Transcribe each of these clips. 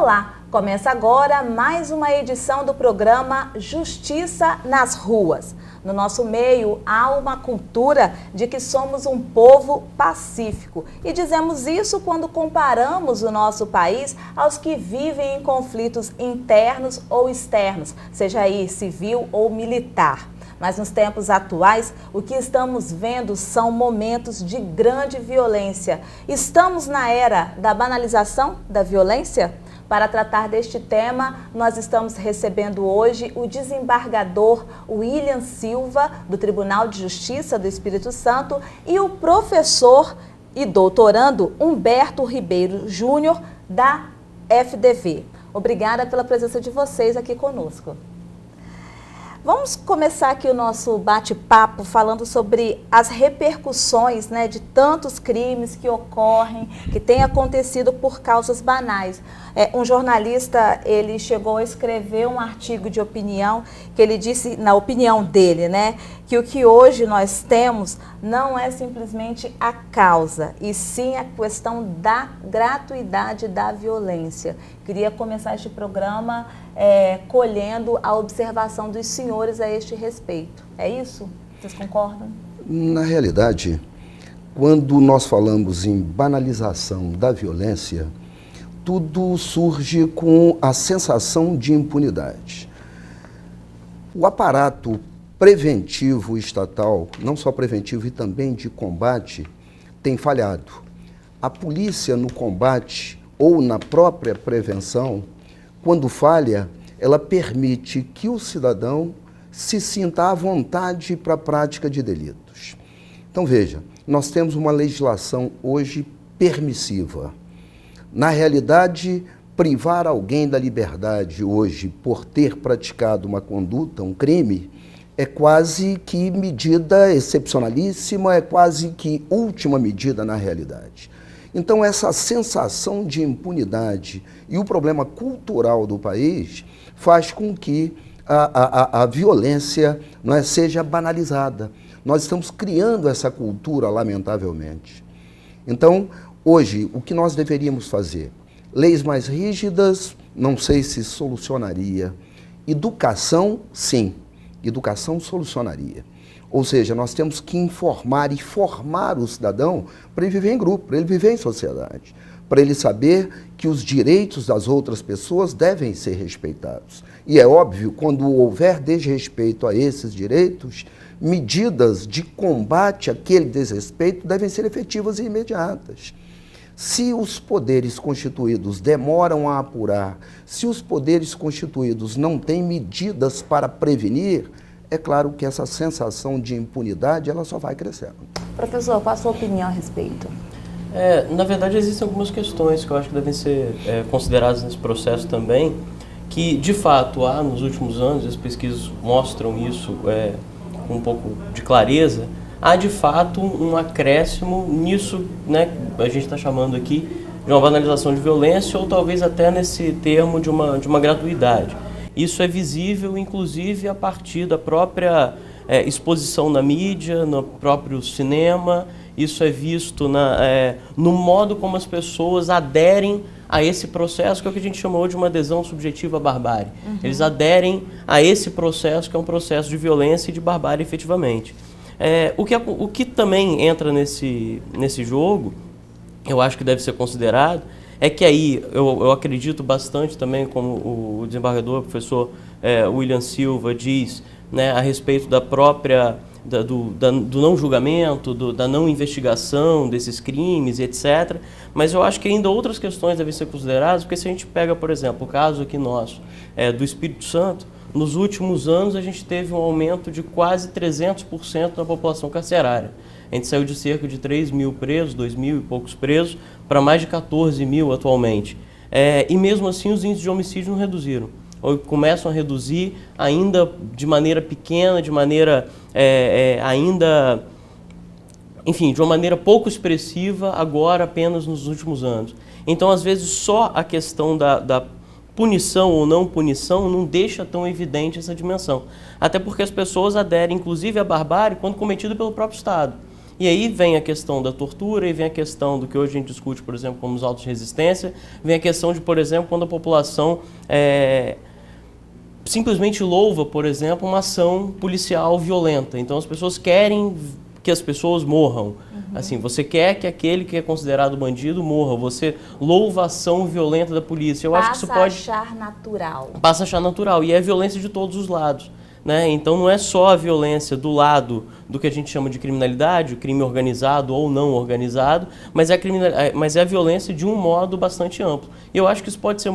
Olá, começa agora mais uma edição do programa Justiça nas Ruas. No nosso meio há uma cultura de que somos um povo pacífico e dizemos isso quando comparamos o nosso país aos que vivem em conflitos internos ou externos, seja aí civil ou militar. Mas nos tempos atuais, o que estamos vendo são momentos de grande violência. Estamos na era da banalização da violência? Para tratar deste tema, nós estamos recebendo hoje o desembargador William Silva, do Tribunal de Justiça do Espírito Santo, e o professor e doutorando Humberto Ribeiro Júnior, da FDV. Obrigada pela presença de vocês aqui conosco. Vamos começar aqui o nosso bate-papo falando sobre as repercussões, de tantos crimes que ocorrem, que têm acontecido por causas banais. Um jornalista, ele chegou a escrever um artigo de opinião, que ele disse, na opinião dele, que o que hoje nós temos não é simplesmente a causa, e sim a questão da gratuidade da violência. Queria começar este programa colhendo a observação dos senhores a este respeito. É isso? Vocês concordam? Na realidade, quando nós falamos em banalização da violência, tudo surge com a sensação de impunidade. O aparato preventivo estatal, não só preventivo e também de combate, tem falhado. A polícia no combate ou na própria prevenção, quando falha, ela permite que o cidadão se sinta à vontade para a prática de delitos. Então veja, nós temos uma legislação hoje permissiva. Na realidade, privar alguém da liberdade hoje por ter praticado uma conduta, um crime, é quase que medida excepcionalíssima, é quase que última medida na realidade. Então, essa sensação de impunidade e o problema cultural do país faz com que a violência seja banalizada. Nós estamos criando essa cultura, lamentavelmente. Então, hoje, o que nós deveríamos fazer? Leis mais rígidas, não sei se solucionaria. Educação, sim. Educação solucionaria. Ou seja, nós temos que informar e formar o cidadão para ele viver em grupo, para ele viver em sociedade, para ele saber que os direitos das outras pessoas devem ser respeitados. E é óbvio, quando houver desrespeito a esses direitos, medidas de combate àquele desrespeito devem ser efetivas e imediatas. Se os poderes constituídos demoram a apurar, se os poderes constituídos não têm medidas para prevenir, é claro que essa sensação de impunidade ela só vai crescendo. Professor, qual a sua opinião a respeito? Na verdade, existem algumas questões que eu acho que devem ser consideradas nesse processo também, que de fato há nos últimos anos, as pesquisas mostram isso com um pouco de clareza, há de fato um acréscimo nisso, a gente está chamando aqui de uma banalização de violência ou talvez até nesse termo de uma gratuidade. Isso é visível, inclusive, a partir da própria exposição na mídia, no próprio cinema. Isso é visto no modo como as pessoas aderem a esse processo, que é o que a gente chamou de uma adesão subjetiva à barbárie. Uhum. Eles aderem a esse processo, que é um processo de violência e de barbárie, efetivamente. O que também entra nesse jogo, eu acho que deve ser considerado, é que aí eu acredito bastante também, como o desembargador, o professor William Silva diz, a respeito da própria, do não julgamento, da não investigação desses crimes, etc. Mas eu acho que ainda outras questões devem ser consideradas, porque se a gente pega, por exemplo, o caso aqui nosso do Espírito Santo, nos últimos anos a gente teve um aumento de quase 300% na população carcerária. A gente saiu de cerca de 3 mil presos, 2 mil e poucos presos, para mais de 14 mil atualmente. E mesmo assim os índices de homicídio não reduziram. Ou começam a reduzir ainda de maneira pequena, de maneira ainda, enfim, de uma maneira pouco expressiva agora apenas nos últimos anos. Então, às vezes, só a questão da punição ou não punição não deixa tão evidente essa dimensão. Até porque as pessoas aderem, inclusive, à barbárie quando cometida pelo próprio Estado. E aí vem a questão da tortura, e vem a questão do que hoje a gente discute, por exemplo, como os autos de resistência, vem a questão de, por exemplo, quando a população simplesmente louva, por exemplo, uma ação policial violenta. Então as pessoas querem que as pessoas morram. Assim, você quer que aquele que é considerado bandido morra, você louva a ação violenta da polícia. Eu acho que isso pode achar natural. Passa a achar natural, e é violência de todos os lados. Né? Então não é só a violência do lado do que a gente chama de criminalidade, o crime organizado ou não organizado, mas é a violência de um modo bastante amplo. E eu acho que isso pode ser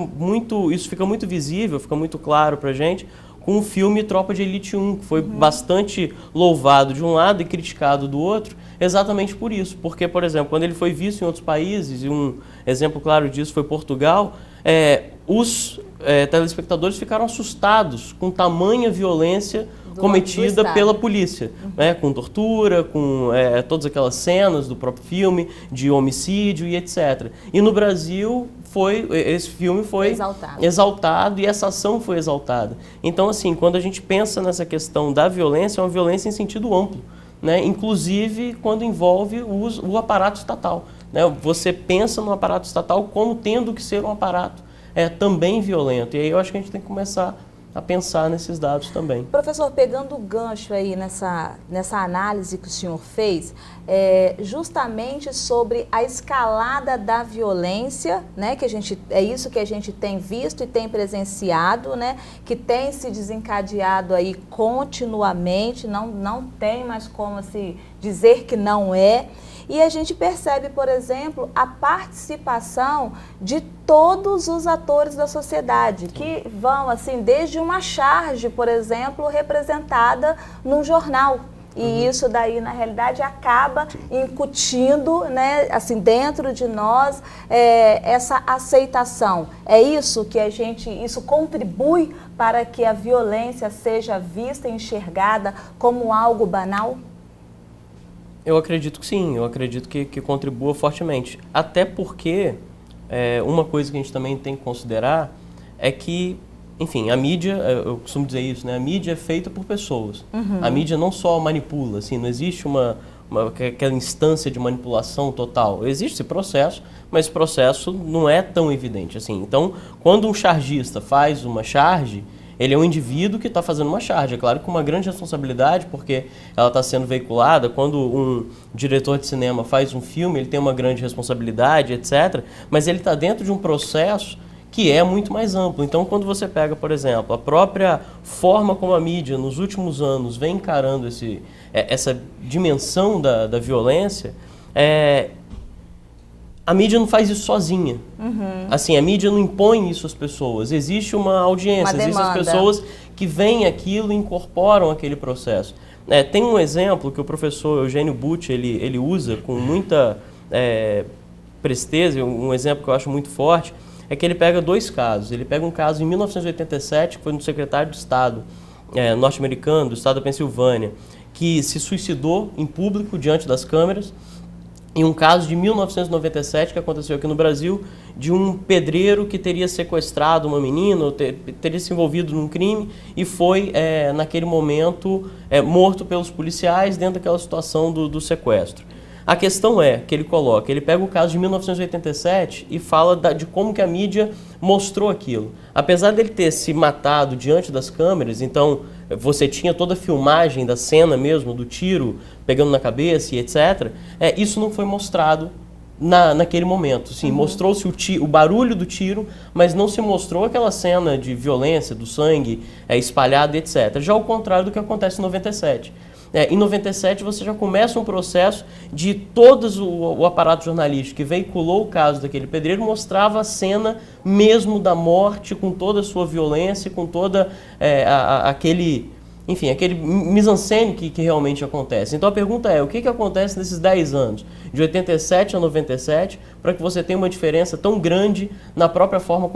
isso fica muito visível, fica muito claro pra gente com o filme Tropa de Elite 1, que foi bastante louvado de um lado e criticado do outro, exatamente por isso. Porque, por exemplo, quando ele foi visto em outros países, e um exemplo claro disso foi Portugal, os telespectadores ficaram assustados com tamanha violência cometida pela polícia, né, com tortura, com todas aquelas cenas do próprio filme, de homicídio e etc. E no Brasil, esse filme foi exaltado e essa ação foi exaltada. Então, assim, quando a gente pensa nessa questão da violência, é uma violência em sentido amplo, né, inclusive quando envolve o aparato estatal. Né, você pensa no aparato estatal como tendo que ser um aparato também violento. E aí eu acho que a gente tem que começar a pensar nesses dados também. Professor, pegando o gancho aí nessa análise que o senhor fez, justamente sobre a escalada da violência, né, é isso que a gente tem visto e tem presenciado, né, que tem se desencadeado aí continuamente, não tem mais como se dizer que não é. E a gente percebe, por exemplo, a participação de todos os atores da sociedade, que vão, assim, desde uma charge, por exemplo, representada num jornal. E isso daí, na realidade, acaba incutindo, né, assim, dentro de nós, essa aceitação. É isso que isso contribui para que a violência seja vista e enxergada como algo banal? Eu acredito que sim, eu acredito que contribua fortemente. Até porque uma coisa que a gente também tem que considerar é que, enfim, a mídia, eu costumo dizer isso, né? A mídia é feita por pessoas. A mídia não só manipula, assim, não existe aquela instância de manipulação total. Existe esse processo, mas esse processo não é tão evidente assim. Então, quando um chargista faz uma charge, ele é um indivíduo que está fazendo uma charge. É claro que com uma grande responsabilidade, porque ela está sendo veiculada. Quando um diretor de cinema faz um filme, ele tem uma grande responsabilidade, etc. Mas ele está dentro de um processo que é muito mais amplo. Então, quando você pega, por exemplo, a própria forma como a mídia, nos últimos anos, vem encarando essa dimensão da violência, a mídia não faz isso sozinha. Assim, a mídia não impõe isso às pessoas. Existe uma audiência, existem as pessoas que veem aquilo e incorporam aquele processo. Tem um exemplo que o professor Eugênio Butti ele usa com muita presteza, um exemplo que eu acho muito forte, é que ele pega dois casos. Ele pega um caso em 1987, que foi do secretário de Estado norte-americano, do estado da Pensilvânia, que se suicidou em público diante das câmeras, e um caso de 1997 que aconteceu aqui no Brasil, de um pedreiro que teria sequestrado uma menina, ou teria se envolvido num crime e foi, naquele momento, morto pelos policiais dentro daquela situação do sequestro. A questão que ele pega o caso de 1987 e fala de como que a mídia mostrou aquilo. Apesar dele ter se matado diante das câmeras, então você tinha toda a filmagem da cena mesmo, do tiro pegando na cabeça e etc., isso não foi mostrado naquele momento. Sim, mostrou-se o barulho do tiro, mas não se mostrou aquela cena de violência, do sangue espalhado, etc. Já ao contrário do que acontece em 97. Em 97 você já começa um processo de todo o aparato jornalístico que veiculou o caso daquele pedreiro, mostrava a cena mesmo da morte, com toda a sua violência, com toda aquele mise-en-scène que realmente acontece. Então a pergunta o que acontece nesses 10 anos, de 87 a 97, para que você tenha uma diferença tão grande na própria forma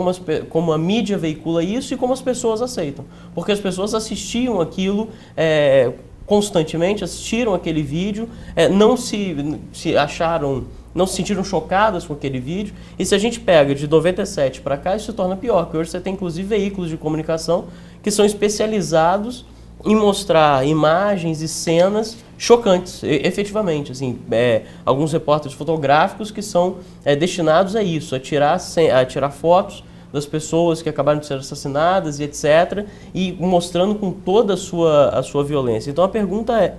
como a mídia veicula isso e como as pessoas aceitam. Porque as pessoas assistiam aquilo constantemente, assistiram aquele vídeo, não se sentiram chocadas com aquele vídeo. E se a gente pega de 97 para cá, isso se torna pior, porque hoje você tem inclusive veículos de comunicação que são especializados em mostrar imagens e cenas chocantes, efetivamente. Assim, alguns repórteres fotográficos que são destinados a isso, a tirar fotos das pessoas que acabaram de ser assassinadas e etc., e mostrando com toda a sua violência. Então a pergunta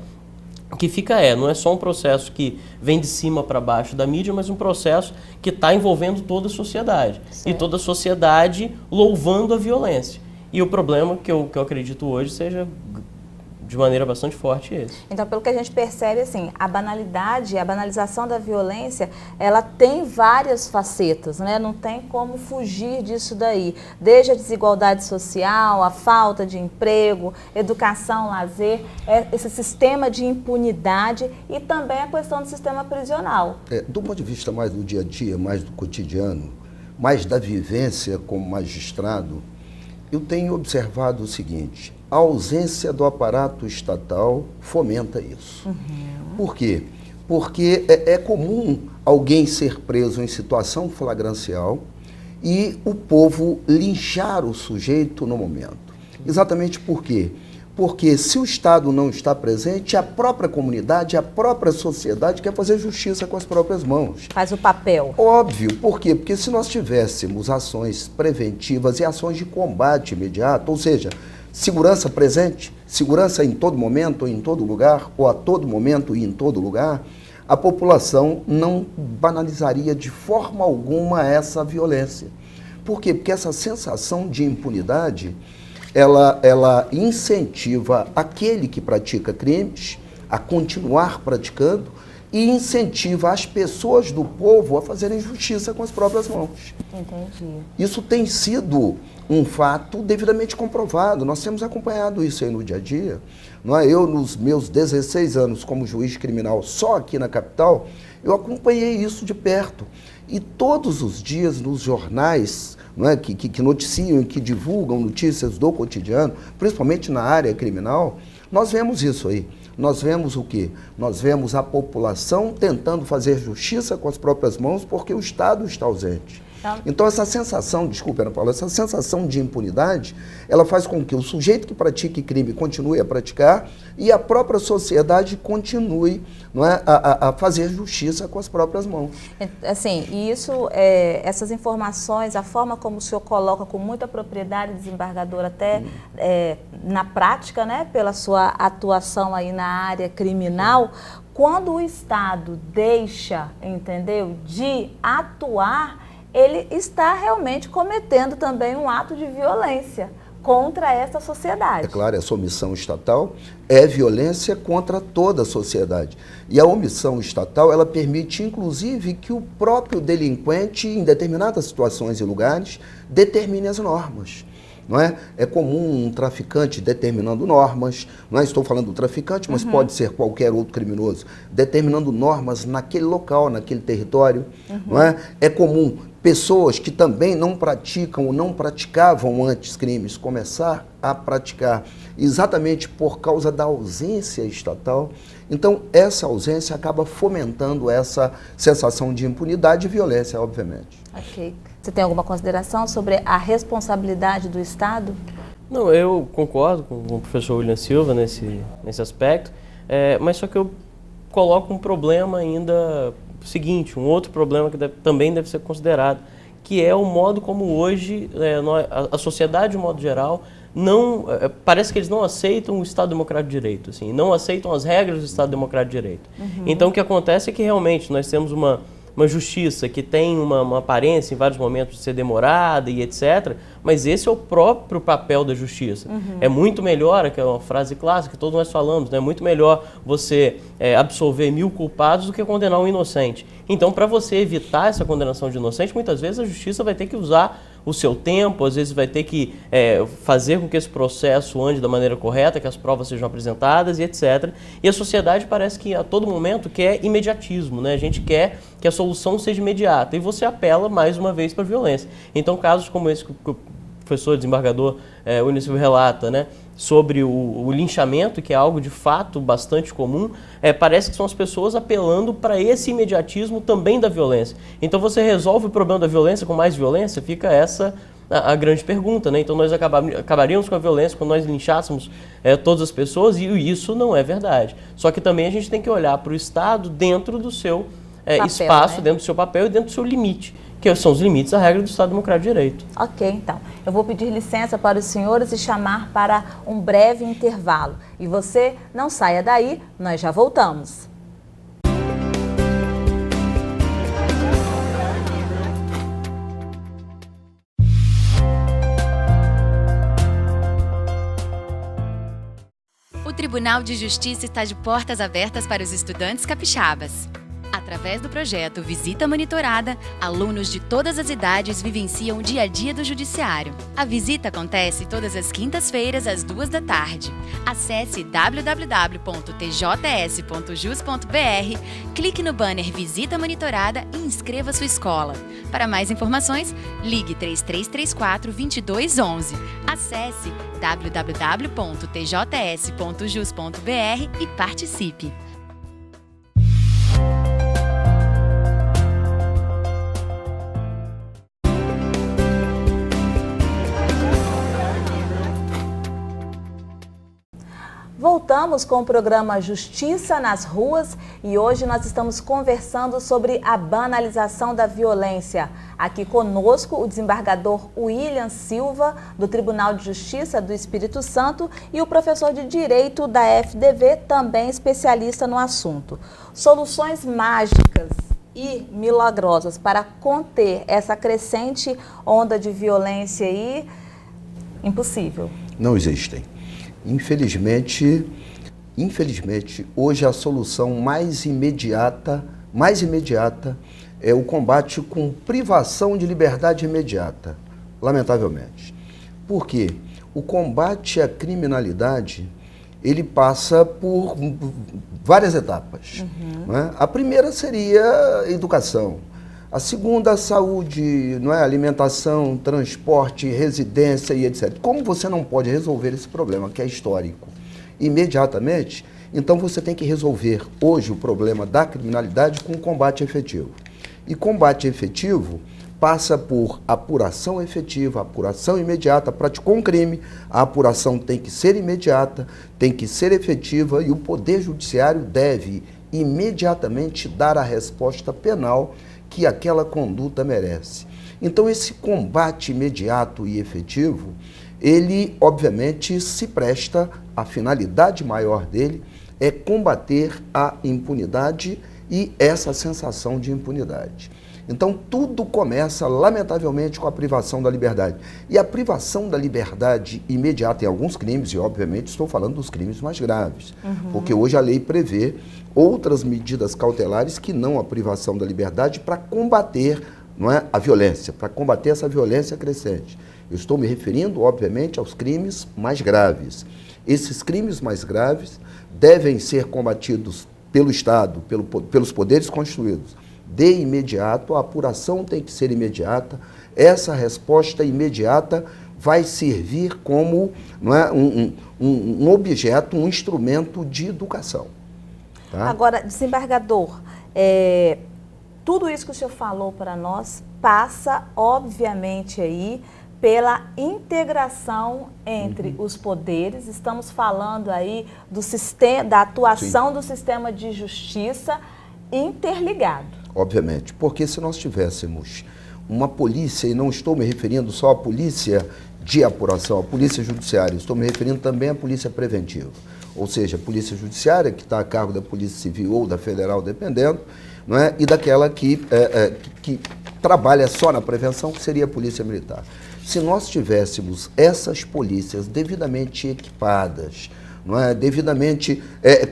que fica não é só um processo que vem de cima para baixo da mídia, mas um processo que está envolvendo toda a sociedade. Certo. E toda a sociedade louvando a violência. E o problema que eu acredito hoje seja de maneira bastante forte esse. Então, pelo que a gente percebe, assim, a banalização da violência, ela tem várias facetas, né? Não tem como fugir disso daí. Desde a desigualdade social, a falta de emprego, educação, lazer, esse sistema de impunidade e também a questão do sistema prisional. Do ponto de vista mais do dia a dia, mais do cotidiano, mais da vivência como magistrado, eu tenho observado o seguinte: a ausência do aparato estatal fomenta isso. Por quê? Porque é comum alguém ser preso em situação flagrancial e o povo linchar o sujeito no momento. Exatamente por quê? Porque se o Estado não está presente, a própria comunidade, a própria sociedade quer fazer justiça com as próprias mãos. Faz o papel. Óbvio. Por quê? Porque se nós tivéssemos ações preventivas e ações de combate imediato, ou seja, segurança presente, segurança em todo momento, em todo lugar, ou a todo momento e em todo lugar, a população não banalizaria de forma alguma essa violência. Por quê? Porque essa sensação de impunidade, ela incentiva aquele que pratica crimes a continuar praticando e incentiva as pessoas do povo a fazerem justiça com as próprias mãos. Entendi. Isso tem sido um fato devidamente comprovado. Nós temos acompanhado isso aí no dia a dia. Não é? Eu, nos meus 16 anos como juiz criminal só aqui na capital, eu acompanhei isso de perto. E todos os dias nos jornais, não é, que noticiam e que divulgam notícias do cotidiano, principalmente na área criminal, nós vemos isso aí. Nós vemos o quê? Nós vemos a população tentando fazer justiça com as próprias mãos porque o Estado está ausente. Então essa sensação, desculpa, Ana Paula, essa sensação de impunidade, ela faz com que o sujeito que pratique crime continue a praticar e a própria sociedade continue, não é, a fazer justiça com as próprias mãos. Assim, e isso, essas informações, a forma como o senhor coloca com muita propriedade, desembargador, até na prática, né, pela sua atuação aí na área criminal, quando o Estado deixa, entendeu, de atuar, ele está realmente cometendo também um ato de violência contra essa sociedade. É claro, essa omissão estatal é violência contra toda a sociedade. E a omissão estatal, ela permite, inclusive, que o próprio delinquente, em determinadas situações e lugares, determine as normas. Não é? É comum um traficante determinando normas, não é? Estou falando do traficante, mas pode ser qualquer outro criminoso, determinando normas naquele local, naquele território. Não é? É comum pessoas que também não praticam ou não praticavam antes crimes começar a praticar, exatamente por causa da ausência estatal. Então, essa ausência acaba fomentando essa sensação de impunidade e violência, obviamente. Ok. Você tem alguma consideração sobre a responsabilidade do Estado? Não, eu concordo com o professor William Silva nesse aspecto, mas só que eu coloco um problema ainda seguinte, um outro problema que também deve ser considerado, que é o modo como hoje a sociedade, de modo geral, parece que eles não aceitam o Estado Democrático de Direito, assim, não aceitam as regras do Estado Democrático de Direito. Então o que acontece é que realmente nós temos uma justiça que tem uma aparência em vários momentos de ser demorada e etc., mas esse é o próprio papel da justiça. É muito melhor, que é uma frase clássica que todos nós falamos, né? É muito melhor você absolver 1000 culpados do que condenar um inocente. Então, para você evitar essa condenação de inocente, muitas vezes a justiça vai ter que usar o seu tempo, às vezes vai ter que fazer com que esse processo ande da maneira correta, que as provas sejam apresentadas e etc. E a sociedade parece que a todo momento quer imediatismo, né? A gente quer que a solução seja imediata e você apela mais uma vez para a violência. Então casos como esse que o professor desembargador William Silva relata, né, sobre o linchamento, que é algo de fato bastante comum, parece que são as pessoas apelando para esse imediatismo também da violência. Então você resolve o problema da violência com mais violência, fica essa a grande pergunta, né? Então nós acabaríamos com a violência quando nós linchássemos todas as pessoas, e isso não é verdade. Só que também a gente tem que olhar para o Estado dentro do seu papel, espaço, né? Dentro do seu papel e dentro do seu limite, que são os limites da regra do Estado Democrático de Direito. Ok, então. Eu vou pedir licença para os senhores e chamar para um breve intervalo. E você não saia daí, nós já voltamos. O Tribunal de Justiça está de portas abertas para os estudantes capixabas. Através do projeto Visita Monitorada, alunos de todas as idades vivenciam o dia a dia do Judiciário. A visita acontece todas as quintas-feiras, às 2 da tarde. Acesse www.tjs.jus.br, clique no banner Visita Monitorada e inscreva sua escola. Para mais informações, ligue 3334-2211. Acesse www.tjs.jus.br e participe. Voltamos com o programa Justiça nas Ruas e hoje nós estamos conversando sobre a banalização da violência. Aqui conosco o desembargador William Silva, do Tribunal de Justiça do Espírito Santo, e o professor de Direito da FDV, também especialista no assunto. Soluções mágicas e milagrosas para conter essa crescente onda de violência aí, impossível. Não existem. Infelizmente, hoje a solução mais imediata é o combate com privação de liberdade imediata, lamentavelmente. Por quê? O combate à criminalidade, ele passa por várias etapas. Né? A primeira seria a educação. A segunda, a saúde, não é? Alimentação, transporte, residência e etc. Como você não pode resolver esse problema, que é histórico, imediatamente, então você tem que resolver hoje o problema da criminalidade com combate efetivo. E combate efetivo passa por apuração efetiva, apuração imediata. Praticou um crime, a apuração tem que ser imediata, tem que ser efetiva e o Poder Judiciário deve imediatamente dar a resposta penal que aquela conduta merece. Então, esse combate imediato e efetivo, ele, obviamente, se presta, a finalidade maior dele é combater a impunidade e essa sensação de impunidade. Então, tudo começa, lamentavelmente, com a privação da liberdade. E a privação da liberdade imediata em alguns crimes, e obviamente estou falando dos crimes mais graves, porque hoje a lei prevê outras medidas cautelares que não a privação da liberdade para combater, não é, a violência, para combater essa violência crescente. Eu estou me referindo, obviamente, aos crimes mais graves. Esses crimes mais graves devem ser combatidos pelo Estado, pelos poderes constituídos. De imediato, a apuração tem que ser imediata, essa resposta imediata vai servir como, não é, um objeto, um instrumento de educação. Tá? Agora, desembargador, tudo isso que o senhor falou para nós passa, obviamente, aí pela integração entre os poderes. Estamos falando aí do sistema, da atuação do sistema de justiça interligado. Obviamente, porque se nós tivéssemos uma polícia, e não estou me referindo só à polícia de apuração, à polícia judiciária, estou me referindo também à polícia preventiva, ou seja, a polícia judiciária, que está a cargo da Polícia Civil ou da Federal, dependendo, não é? E daquela que trabalha só na prevenção, que seria a Polícia Militar. Se nós tivéssemos essas polícias devidamente equipadas, não é? Devidamente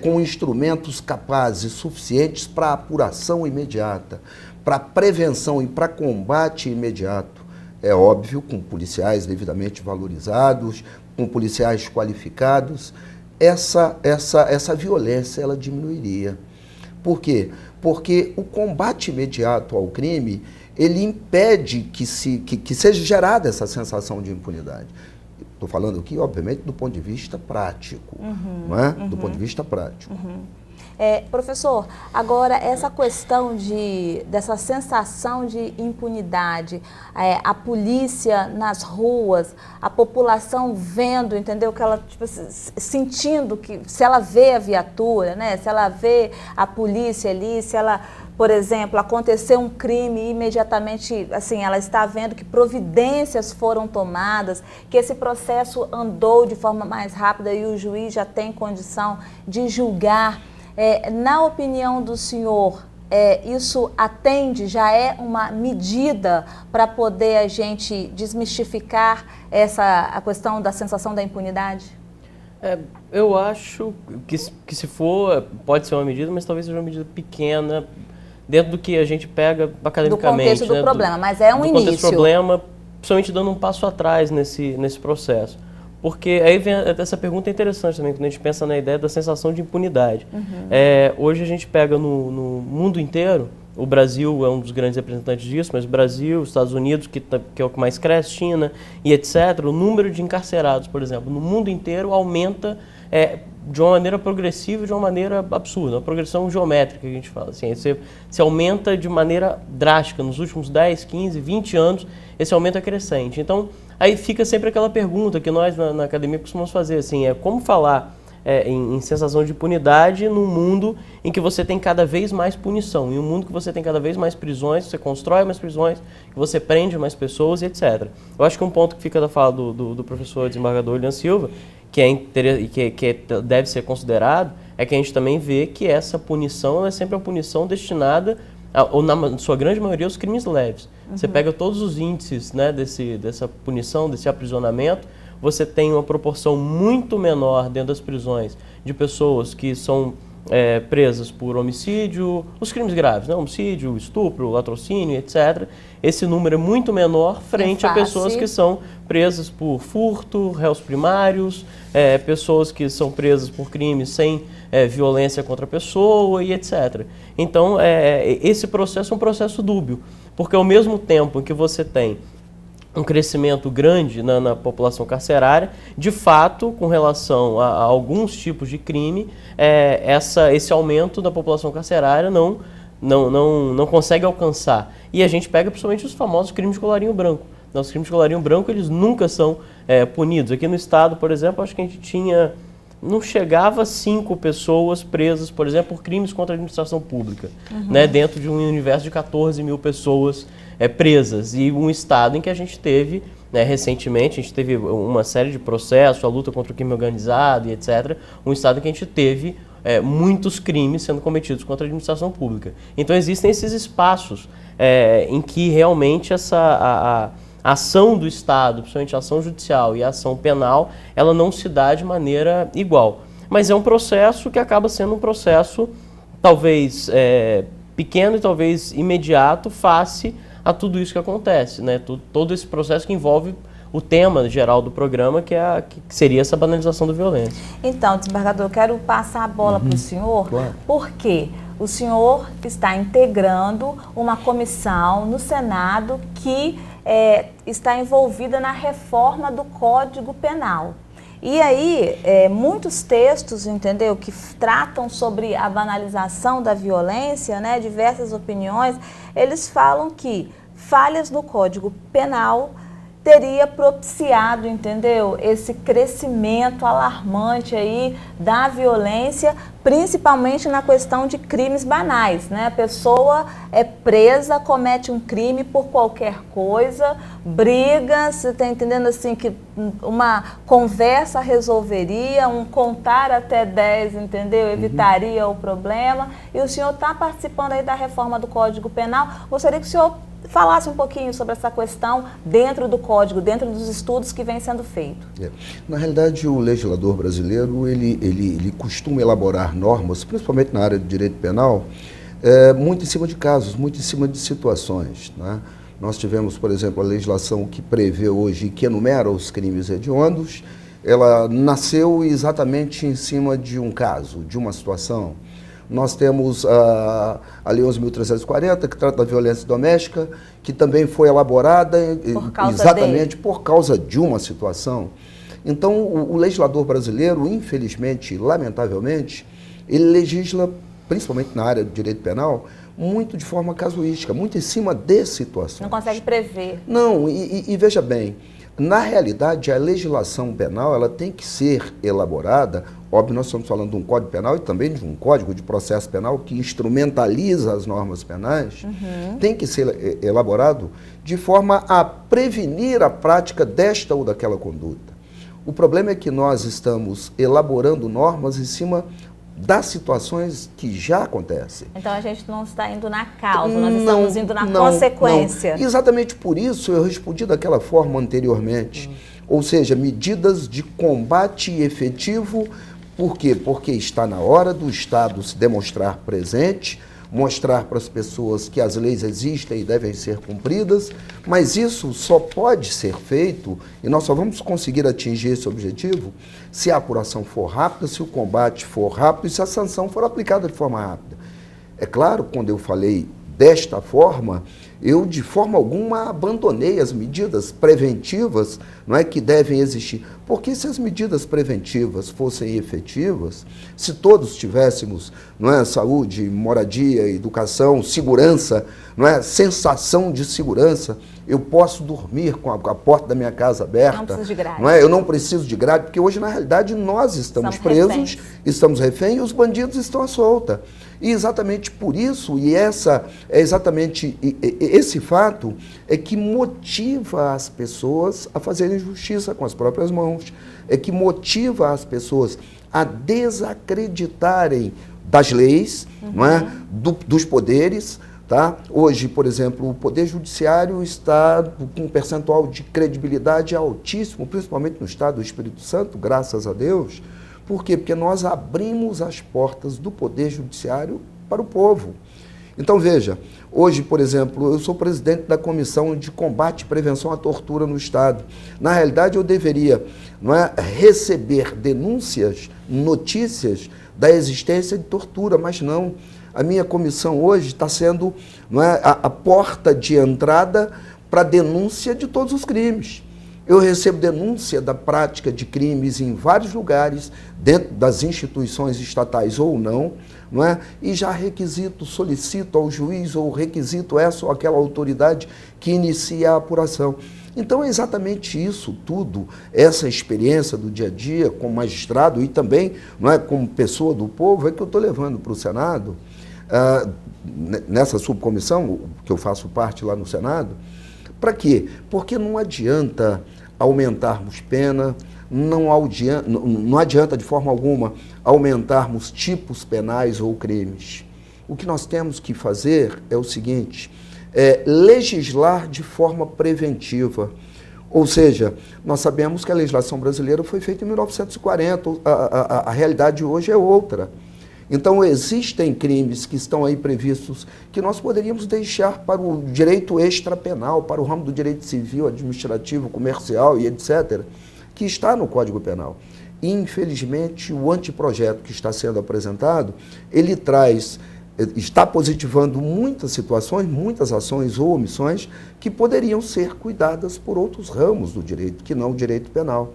com instrumentos capazes, suficientes para apuração imediata, para prevenção e para combate imediato, é óbvio, com policiais devidamente valorizados, com policiais qualificados, essa violência ela diminuiria. Por quê? Porque o combate imediato ao crime, ele impede que seja gerada essa sensação de impunidade. Estou falando aqui, obviamente, do ponto de vista prático, não é? Do ponto de vista prático. Professor, agora essa questão dessa sensação de impunidade, a polícia nas ruas, a população vendo, entendeu? Que ela, tipo, sentindo que se ela vê a viatura, né? Se ela vê a polícia ali, se ela, por exemplo, aconteceu um crime e imediatamente, assim, ela está vendo que providências foram tomadas, que esse processo andou de forma mais rápida e o juiz já tem condição de julgar. Na opinião do senhor, isso atende, já é uma medida para poder a gente desmistificar a questão da sensação da impunidade? Eu acho que se for, pode ser uma medida, mas talvez seja uma medida pequena, dentro do que a gente pega academicamente. Do contexto do problema, mas é um início. Do contexto do problema, principalmente dando um passo atrás nesse processo. Porque aí vem essa pergunta interessante também, quando a gente pensa na ideia da sensação de impunidade. Hoje a gente pega no mundo inteiro, o Brasil é um dos grandes representantes disso, mas o Brasil, os Estados Unidos, que é o que mais cresce, China e etc., o número de encarcerados, por exemplo, no mundo inteiro aumenta de uma maneira progressiva e de uma maneira absurda, uma progressão geométrica que a gente fala. Assim, se aumenta de maneira drástica nos últimos 10, 15, 20 anos, esse aumento é crescente. Então, aí fica sempre aquela pergunta que nós na academia costumamos fazer, assim, como falar em sensação de impunidade num mundo em que você tem cada vez mais punição, em um mundo que você tem cada vez mais prisões, você constrói mais prisões, que você prende mais pessoas e etc. Eu acho que um ponto que fica da fala do professor desembargador William Silva, que deve ser considerado, é que a gente também vê que essa punição é sempre uma punição destinada, ou na sua grande maioria, aos crimes leves. Você pega todos os índices, né, dessa punição, desse aprisionamento, você tem uma proporção muito menor dentro das prisões de pessoas que são presas por homicídio, os crimes graves, né? Homicídio, estupro, latrocínio, etc. Esse número é muito menor frente a pessoas que são presas por furto, réus primários, pessoas que são presas por crimes sem violência contra a pessoa e etc. Então, esse processo é um processo dúbio, porque ao mesmo tempo que você tem um crescimento grande na população carcerária, de fato, com relação a alguns tipos de crime, esse aumento da população carcerária não consegue alcançar. E a gente pega principalmente os famosos crimes de colarinho branco. Os crimes de colarinho branco, eles nunca são punidos. Aqui no estado, por exemplo, acho que a gente não chegava a 5 pessoas presas, por exemplo, por crimes contra a administração pública, né, dentro de um universo de 14 mil pessoas presas, e um estado em que a gente teve, né, recentemente, a gente teve uma série de processos, a luta contra o crime organizado e etc., um estado em que a gente teve muitos crimes sendo cometidos contra a administração pública. Então existem esses espaços em que realmente a ação do Estado, principalmente a ação judicial e a ação penal, ela não se dá de maneira igual. Mas é um processo que acaba sendo um processo talvez pequeno e talvez imediato face a tudo isso que acontece, né? Todo esse processo que envolve o tema geral do programa, que seria essa banalização da violência. Então, desembargador, eu quero passar a bola para o senhor, claro. Porque o senhor está integrando uma comissão no Senado que está envolvida na reforma do Código Penal. E aí, muitos textos, entendeu, que tratam sobre a banalização da violência, né, diversas opiniões, eles falam que falhas no Código Penal teria propiciado, entendeu, esse crescimento alarmante aí da violência, principalmente na questão de crimes banais, né? A pessoa é presa, comete um crime por qualquer coisa, briga, você está entendendo assim que uma conversa resolveria, um contar até 10, entendeu? Evitaria o problema. E o senhor está participando aí da reforma do Código Penal. Gostaria que o senhor falasse um pouquinho sobre essa questão dentro do Código, dentro dos estudos que vem sendo feito. Na realidade, o legislador brasileiro, ele costuma elaborar normas, principalmente na área do direito penal, muito em cima de casos, muito em cima de situações, né? Nós tivemos, por exemplo, a legislação que prevê hoje, que enumera os crimes hediondos, ela nasceu exatamente em cima de um caso, de uma situação. Nós temos a Lei 11.340, que trata da violência doméstica, que também foi elaborada exatamente por causa de uma situação. Então, o legislador brasileiro, infelizmente, lamentavelmente, ele legisla, principalmente na área do direito penal, muito de forma casuística, muito em cima de situações. Não consegue prever. Não, e veja bem, na realidade a legislação penal ela tem que ser elaborada, óbvio nós estamos falando de um código penal e também de um código de processo penal que instrumentaliza as normas penais, tem que ser elaborado de forma a prevenir a prática desta ou daquela conduta. O problema é que nós estamos elaborando normas em cima das situações que já acontecem. Então a gente não está indo na causa, nós estamos indo na consequência. Não. Exatamente por isso eu respondi daquela forma anteriormente. Ou seja, medidas de combate efetivo. Por quê? Porque está na hora do Estado se demonstrar presente, mostrar para as pessoas que as leis existem e devem ser cumpridas, mas isso só pode ser feito, e nós só vamos conseguir atingir esse objetivo, se a apuração for rápida, se o combate for rápido e se a sanção for aplicada de forma rápida. É claro, quando eu falei desta forma, eu de forma alguma abandonei as medidas preventivas, não é, que devem existir. Porque se as medidas preventivas fossem efetivas, se todos tivéssemos, não é, saúde, moradia, educação, segurança, não é, sensação de segurança, eu posso dormir com a porta da minha casa aberta. Não preciso de grade. Não é? Eu não preciso de grade, porque hoje, na realidade, nós estamos presos, estamos reféns e os bandidos estão à solta. E exatamente por isso, e essa é exatamente esse fato, é que motiva as pessoas a fazerem justiça com as próprias mãos, é que motiva as pessoas a desacreditarem das leis, não é? Dos poderes. Tá? Hoje, por exemplo, o Poder Judiciário está com um percentual de credibilidade altíssimo, principalmente no Estado do Espírito Santo, graças a Deus. Por quê? Porque nós abrimos as portas do Poder Judiciário para o povo. Então, veja, hoje, por exemplo, eu sou presidente da Comissão de Combate e Prevenção à Tortura no Estado. Na realidade, eu deveria, não é, receber denúncias, notícias da existência de tortura, mas não. A minha comissão hoje está sendo, não é, a porta de entrada para a denúncia de todos os crimes. Eu recebo denúncia da prática de crimes em vários lugares, dentro das instituições estatais ou não é? E já solicito ao juiz ou requisito essa ou aquela autoridade que inicia a apuração. Então é exatamente isso tudo, essa experiência do dia a dia como magistrado e também, não é, como pessoa do povo, é que eu estou levando para o Senado. Nessa subcomissão, que eu faço parte lá no Senado, para quê? Porque não adianta aumentarmos pena, não adianta de forma alguma aumentarmos tipos penais ou crimes. O que nós temos que fazer é o seguinte, legislar de forma preventiva. Ou seja, nós sabemos que a legislação brasileira foi feita em 1940, a realidade hoje é outra. Então, existem crimes que estão aí previstos que nós poderíamos deixar para o direito extrapenal, para o ramo do direito civil, administrativo, comercial e etc., que está no Código Penal. Infelizmente, o anteprojeto que está sendo apresentado, ele está positivando muitas situações, muitas ações ou omissões que poderiam ser cuidadas por outros ramos do direito, que não o direito penal.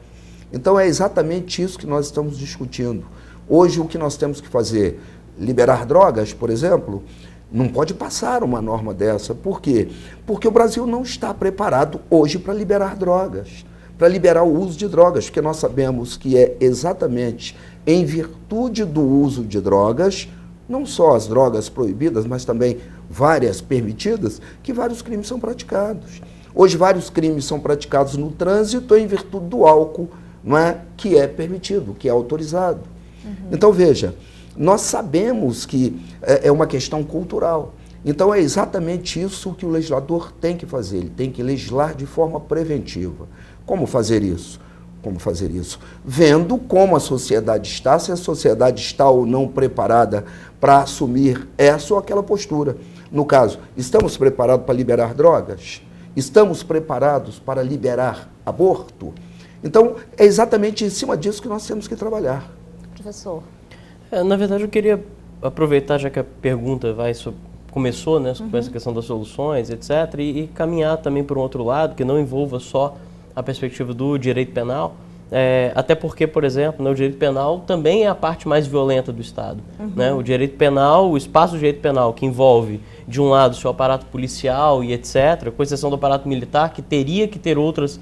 Então, é exatamente isso que nós estamos discutindo. Hoje, o que nós temos que fazer? Liberar drogas, por exemplo? Não pode passar uma norma dessa. Por quê? Porque o Brasil não está preparado hoje para liberar drogas, para liberar o uso de drogas, porque nós sabemos que é exatamente em virtude do uso de drogas, não só as drogas proibidas, mas também várias permitidas, que vários crimes são praticados. Hoje, vários crimes são praticados no trânsito em virtude do álcool, não é? Que é permitido, que é autorizado. Então, veja, nós sabemos que é uma questão cultural. Então, é exatamente isso que o legislador tem que fazer. Ele tem que legislar de forma preventiva. Como fazer isso? Como fazer isso? Vendo como a sociedade está, se a sociedade está ou não preparada para assumir essa ou aquela postura. No caso, estamos preparados para liberar drogas? Estamos preparados para liberar aborto? Então, é exatamente em cima disso que nós temos que trabalhar. Professor. Na verdade, eu queria aproveitar, já que a pergunta começou, né, com essa questão das soluções, etc., e caminhar também por um outro lado, que não envolva só a perspectiva do direito penal, até porque, por exemplo, né, o direito penal também é a parte mais violenta do Estado. Né? O direito penal, o espaço do direito penal, que envolve, de um lado, o seu aparato policial e etc., com exceção do aparato militar, que teria que ter outras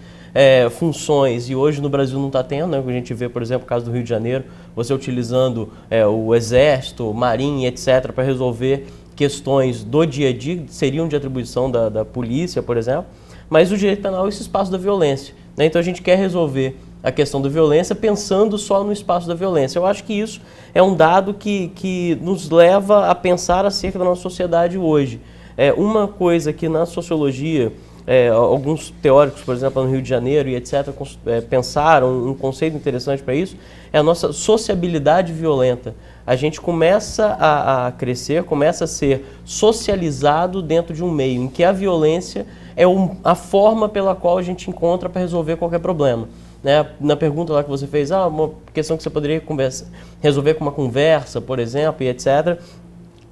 funções, e hoje no Brasil não está tendo, né? A gente vê, por exemplo, o caso do Rio de Janeiro, você utilizando o Exército, Marinha, etc., para resolver questões do dia a dia, que seriam de atribuição da polícia, por exemplo, mas o direito penal é esse espaço da violência. Né? Então a gente quer resolver a questão da violência pensando só no espaço da violência. Eu acho que isso é um dado que nos leva a pensar acerca da nossa sociedade hoje. Uma coisa que na sociologia, alguns teóricos, por exemplo, no Rio de Janeiro e etc., pensaram um conceito interessante para isso, é a nossa sociabilidade violenta. A gente começa a crescer, começa a ser socializado dentro de um meio em que a violência é a forma pela qual a gente encontra para resolver qualquer problema. Né? Na pergunta lá que você fez, uma questão que você poderia resolver com uma conversa, por exemplo, e etc.,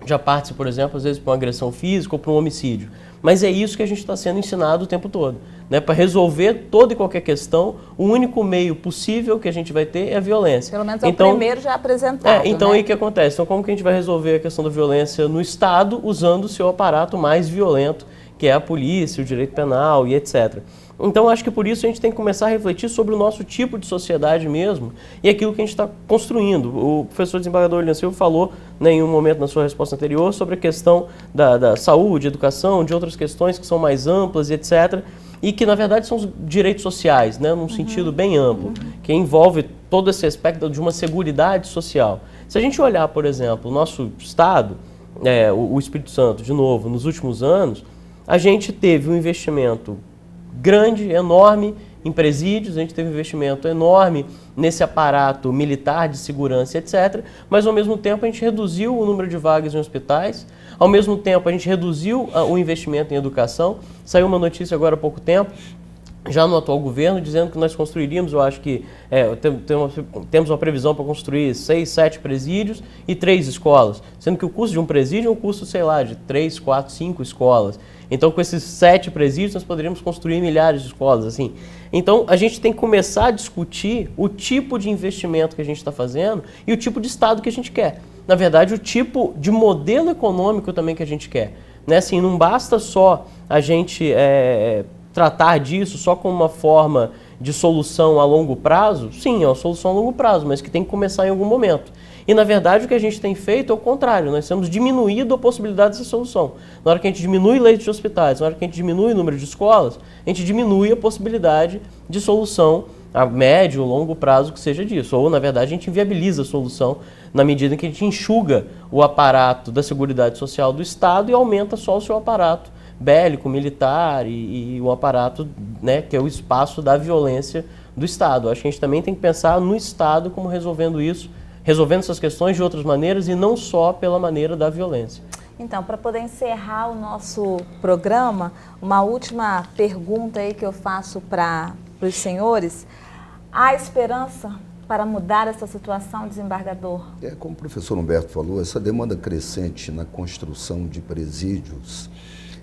já parte, por exemplo, às vezes para uma agressão física ou para um homicídio. Mas é isso que a gente está sendo ensinado o tempo todo. Né? Para resolver toda e qualquer questão, o único meio possível que a gente vai ter é a violência. Pelo menos é o primeiro já apresentado. Então, né? aí o que acontece? Então, como que a gente vai resolver a questão da violência no Estado usando o seu aparato mais violento, que é a polícia, o direito penal e etc. Então, acho que por isso a gente tem que começar a refletir sobre o nosso tipo de sociedade mesmo e aquilo que a gente está construindo. O professor desembargador William Silva falou, né, em um momento na sua resposta anterior, sobre a questão da saúde, educação, de outras questões que são mais amplas e etc., e que, na verdade, são os direitos sociais, né, num sentido bem amplo, que envolve todo esse aspecto de uma seguridade social. Se a gente olhar, por exemplo, o nosso Estado, o Espírito Santo, de novo, nos últimos anos, a gente teve um investimento grande, enorme em presídios, a gente teve um investimento enorme nesse aparato militar de segurança, etc. Mas, ao mesmo tempo, a gente reduziu o número de vagas em hospitais, ao mesmo tempo, a gente reduziu o investimento em educação. Saiu uma notícia agora há pouco tempo, já no atual governo, dizendo que nós construiríamos, eu acho que temos uma previsão para construir 6, 7 presídios e 3 escolas, sendo que o custo de um presídio é um custo, sei lá, de 3, 4, 5 escolas. Então, com esses 7 presídios, nós poderíamos construir milhares de escolas, assim. Então, a gente tem que começar a discutir o tipo de investimento que a gente está fazendo e o tipo de Estado que a gente quer. Na verdade, o tipo de modelo econômico também que a gente quer. Né? Assim, não basta só a gente tratar disso só como uma forma de solução a longo prazo. Sim, é uma solução a longo prazo, mas que tem que começar em algum momento. E, na verdade, o que a gente tem feito é o contrário. Nós temos diminuído a possibilidade dessa solução. Na hora que a gente diminui leitos de hospitais, na hora que a gente diminui o número de escolas, a gente diminui a possibilidade de solução a médio ou longo prazo que seja disso. Ou, na verdade, a gente inviabiliza a solução na medida em que a gente enxuga o aparato da Seguridade Social do Estado e aumenta só o seu aparato bélico, militar e o aparato, né, que é o espaço da violência do Estado. Acho que a gente também tem que pensar no Estado como resolvendo isso, resolvendo essas questões de outras maneiras e não só pela maneira da violência. Então, para poder encerrar o nosso programa, uma última pergunta aí que eu faço para os senhores. Há esperança para mudar essa situação, desembargador? Como o professor Humberto falou, essa demanda crescente na construção de presídios,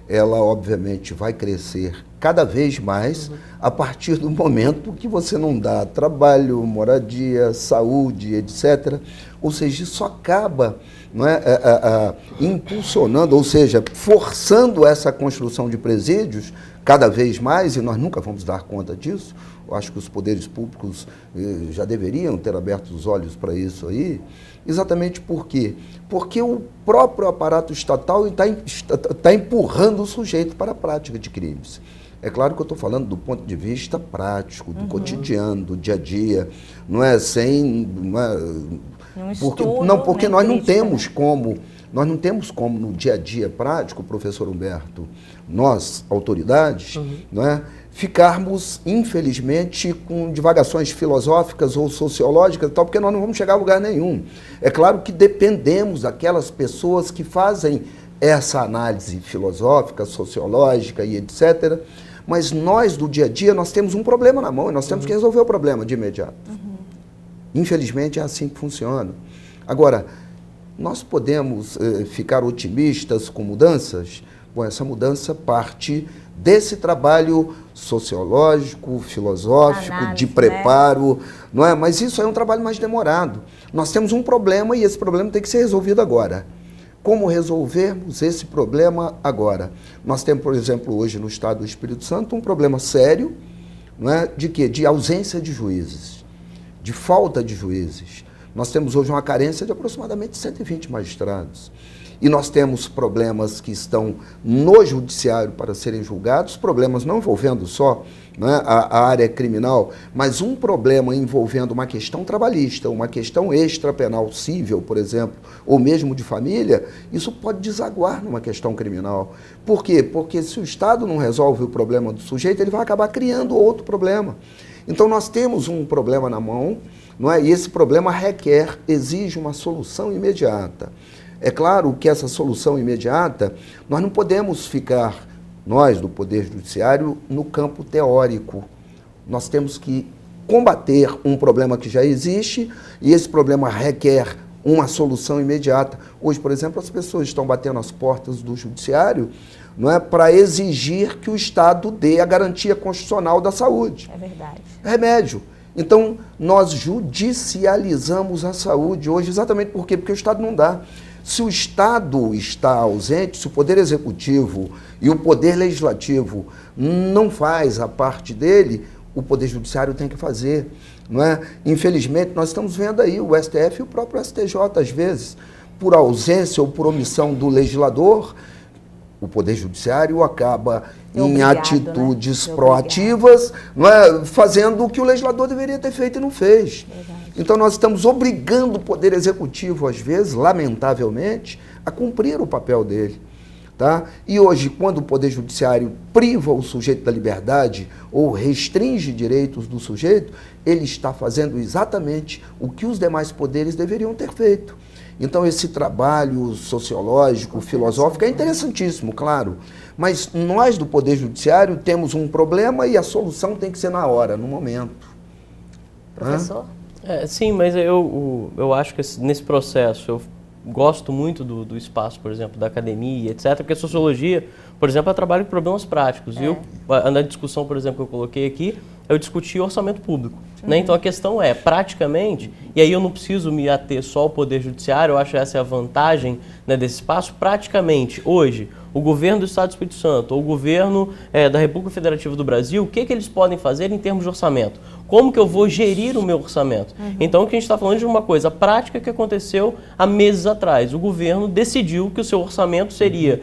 ela obviamente vai crescer cada vez mais a partir do momento que você não dá trabalho, moradia, saúde, etc. Ou seja, isso acaba impulsionando, ou seja, forçando essa construção de presídios cada vez mais, e nós nunca vamos dar conta disso. Eu acho que os poderes públicos já deveriam ter aberto os olhos para isso aí. Exatamente por quê? Porque o próprio aparato estatal está empurrando o sujeito para a prática de crimes. É claro que eu estou falando do ponto de vista prático, do cotidiano, do dia a dia, não é sem... Porque nós não temos como, no dia a dia prático, professor Humberto, nós, autoridades, não é, ficarmos, infelizmente, com divagações filosóficas ou sociológicas e tal, porque nós não vamos chegar a lugar nenhum. É claro que dependemos daquelas pessoas que fazem essa análise filosófica, sociológica e etc., mas nós, do dia a dia, nós temos um problema na mão e nós temos que resolver o problema de imediato. Infelizmente, é assim que funciona. Agora, nós podemos ficar otimistas com mudanças? Bom, essa mudança parte desse trabalho sociológico, filosófico, Análise, de preparo, não é? Mas isso é um trabalho mais demorado. Nós temos um problema e esse problema tem que ser resolvido agora. Como resolvermos esse problema agora? Nós temos, por exemplo, hoje no estado do Espírito Santo, um problema sério, não é? De quê? De ausência de juízes, de falta de juízes. Nós temos hoje uma carência de aproximadamente 120 magistrados. E nós temos problemas que estão no judiciário para serem julgados, problemas não envolvendo só, né, a área criminal, mas um problema envolvendo uma questão trabalhista, uma questão extrapenal civil, por exemplo, ou mesmo de família, isso pode desaguar numa questão criminal. Por quê? Porque se o Estado não resolve o problema do sujeito, ele vai acabar criando outro problema. Então nós temos um problema na mão, não é? E esse problema exige uma solução imediata. É claro que essa solução imediata, nós não podemos ficar, nós do Poder Judiciário, no campo teórico. Nós temos que combater um problema que já existe e esse problema requer uma solução imediata. Hoje, por exemplo, as pessoas estão batendo as portas do Judiciário, não é, para exigir que o Estado dê a garantia constitucional da saúde. É verdade. Remédio. Então, nós judicializamos a saúde hoje, exatamente por quê? Porque o Estado não dá. Se o Estado está ausente, se o Poder Executivo e o Poder Legislativo não faz a parte dele, o Poder Judiciário tem que fazer, não é? Infelizmente, nós estamos vendo aí o STF e o próprio STJ, às vezes, por ausência ou por omissão do legislador, o Poder Judiciário acaba em atitudes proativas, não é? Fazendo o que o legislador deveria ter feito e não fez. Verdade. Então nós estamos obrigando o Poder Executivo, às vezes, lamentavelmente, a cumprir o papel dele. Tá? E hoje, quando o Poder Judiciário priva o sujeito da liberdade ou restringe direitos do sujeito, ele está fazendo exatamente o que os demais poderes deveriam ter feito. Então esse trabalho sociológico, filosófico é interessantíssimo, claro, mas nós do Poder Judiciário temos um problema e a solução tem que ser na hora, no momento. Professor? Sim, mas eu acho que nesse processo eu gosto muito do espaço, por exemplo, da academia, etc., porque a sociologia, por exemplo, ela trabalha com problemas práticos. Na discussão, por exemplo, que eu coloquei aqui, eu discuti orçamento público. Né? Então a questão é, praticamente, e aí eu não preciso me ater só ao Poder Judiciário, eu acho que essa é a vantagem, né, desse espaço, praticamente, hoje, o governo do Estado do Espírito Santo, ou o governo da República Federativa do Brasil, o que eles podem fazer em termos de orçamento? Como que eu vou gerir o meu orçamento? Então, o que a gente está falando de uma coisa prática que aconteceu há meses atrás. O governo decidiu que o seu orçamento seria,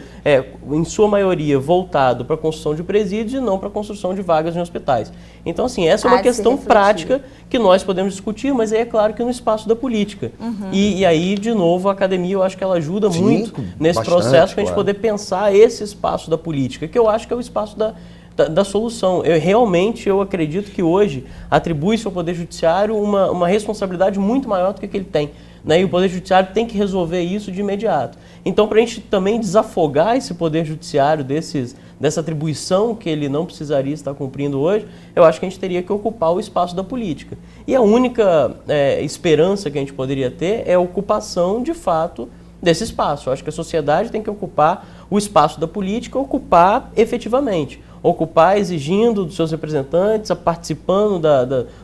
em sua maioria, voltado para a construção de presídios e não para a construção de vagas em hospitais. Então, assim, essa é uma questão prática que nós podemos discutir, mas aí é claro que no espaço da política. E aí, de novo, a academia, eu acho que ela ajuda muito nesse processo para a gente poder pensar esse espaço da política, que eu acho que é o espaço da solução. Eu acredito que hoje atribui-se ao Poder Judiciário uma responsabilidade muito maior do que ele tem. Né? E o Poder Judiciário tem que resolver isso de imediato. Então, para a gente também desafogar esse Poder Judiciário dessa atribuição que ele não precisaria estar cumprindo hoje, eu acho que a gente teria que ocupar o espaço da política. E a única esperança que a gente poderia ter é a ocupação, de fato, desse espaço. Eu acho que a sociedade tem que ocupar o espaço da política, ocupar efetivamente. Ocupar exigindo dos seus representantes, participando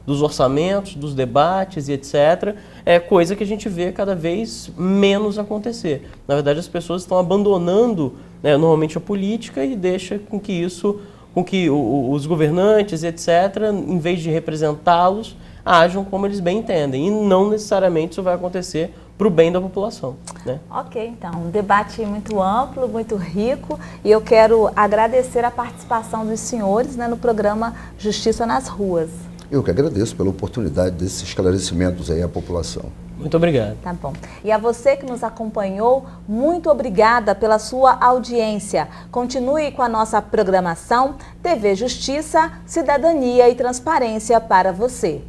dos orçamentos, dos debates e etc. É coisa que a gente vê cada vez menos acontecer. Na verdade, as pessoas estão abandonando, normalmente a política e deixa com que os governantes, etc., em vez de representá-los, ajam como eles bem entendem. E não necessariamente isso vai acontecer para o bem da população. Né? Ok, então, um debate muito amplo, muito rico, e eu quero agradecer a participação dos senhores, né, no programa Justiça nas Ruas. Eu que agradeço pela oportunidade desses esclarecimentos aí à população. Muito obrigado. Tá bom. E a você que nos acompanhou, muito obrigada pela sua audiência. Continue com a nossa programação TV Justiça, Cidadania e Transparência para você.